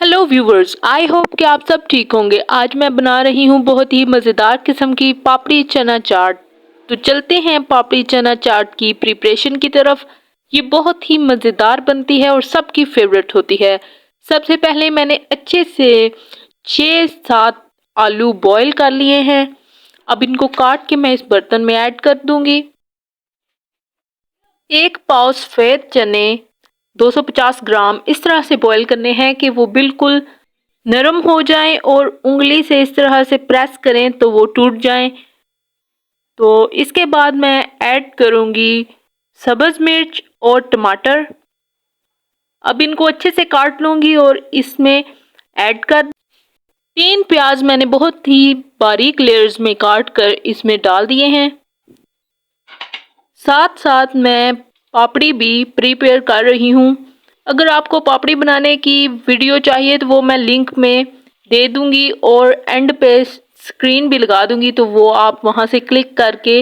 Hello viewers, I hope कि आप सब ठीक होंगे। आज मैं बना रही हूँ बहुत ही मज़ेदार किस्म की पापड़ी चना चाट। तो चलते हैं पापड़ी चना चाट की प्रिपरेशन की तरफ। ये बहुत ही मज़ेदार बनती है और सबकी फेवरेट होती है। सबसे पहले मैंने अच्छे से 6-7 आलू बॉईल कर लिए हैं। अब इनको काट के मैं इस बर्तन में ऐड कर दूंगी। 1 पाव सफ़ेद चने 250 ग्राम इस तरह से बॉईल करने हैं कि वो बिल्कुल नरम हो जाएं और उंगली से इस तरह से प्रेस करें तो वो टूट जाएं। तो इसके बाद मैं ऐड करूंगी सब्ज़ मिर्च और टमाटर। अब इनको अच्छे से काट लूंगी और इसमें ऐड कर 3 प्याज मैंने बहुत ही बारीक लेयर्स में काट कर इसमें डाल दिए हैं। साथ साथ मैं पापड़ी भी प्रिपेयर कर रही हूँ। अगर आपको पापड़ी बनाने की वीडियो चाहिए तो वो मैं लिंक में दे दूंगी और एंड पे स्क्रीन भी लगा दूंगी, तो वो आप वहां से क्लिक करके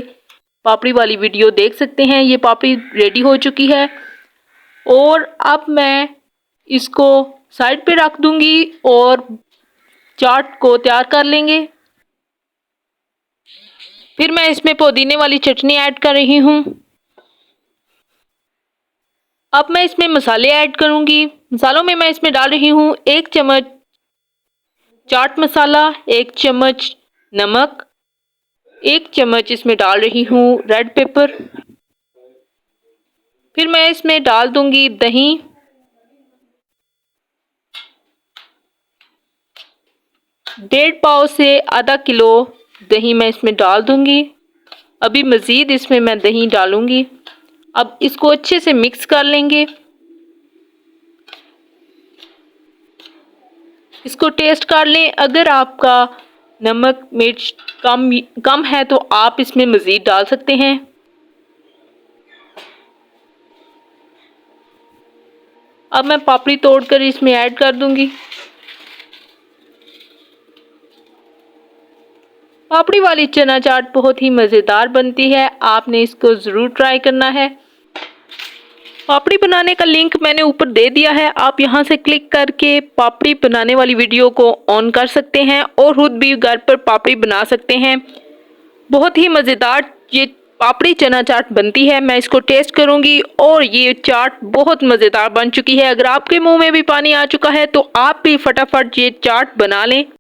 पापड़ी वाली वीडियो देख सकते हैं। ये पापड़ी रेडी हो चुकी है और अब मैं इसको साइड पे रख दूंगी और चाट को तैयार कर लेंगे। फिर मैं इसमें पुदीने वाली चटनी ऐड कर रही हूँ। अब मैं इसमें मसाले ऐड करूंगी। मसालों में मैं इसमें डाल रही हूँ 1 चम्मच चाट मसाला, 1 चम्मच नमक, 1 चम्मच इसमें डाल रही हूँ रेड पेपर। फिर मैं इसमें डाल दूंगी दही, 1.5 पाव से आधा किलो दही मैं इसमें डाल दूंगी। अभी मज़ीद इसमें मैं दही डालूंगी। अब इसको अच्छे से मिक्स कर लेंगे। इसको टेस्ट कर लें। अगर आपका नमक मिर्च कम है तो आप इसमें मज़ीद डाल सकते हैं। अब मैं पापड़ी तोड़कर इसमें ऐड कर दूंगी। पापड़ी वाली चना चाट बहुत ही मज़ेदार बनती है, आपने इसको ज़रूर ट्राई करना है। पापड़ी बनाने का लिंक मैंने ऊपर दे दिया है, आप यहां से क्लिक करके पापड़ी बनाने वाली वीडियो को ऑन कर सकते हैं और खुद भी घर पर पापड़ी बना सकते हैं। बहुत ही मज़ेदार ये पापड़ी चना चाट बनती है। मैं इसको टेस्ट करूंगी और ये चाट बहुत मज़ेदार बन चुकी है। अगर आपके मुंह में भी पानी आ चुका है तो आप भी फटाफट ये चाट बना लें।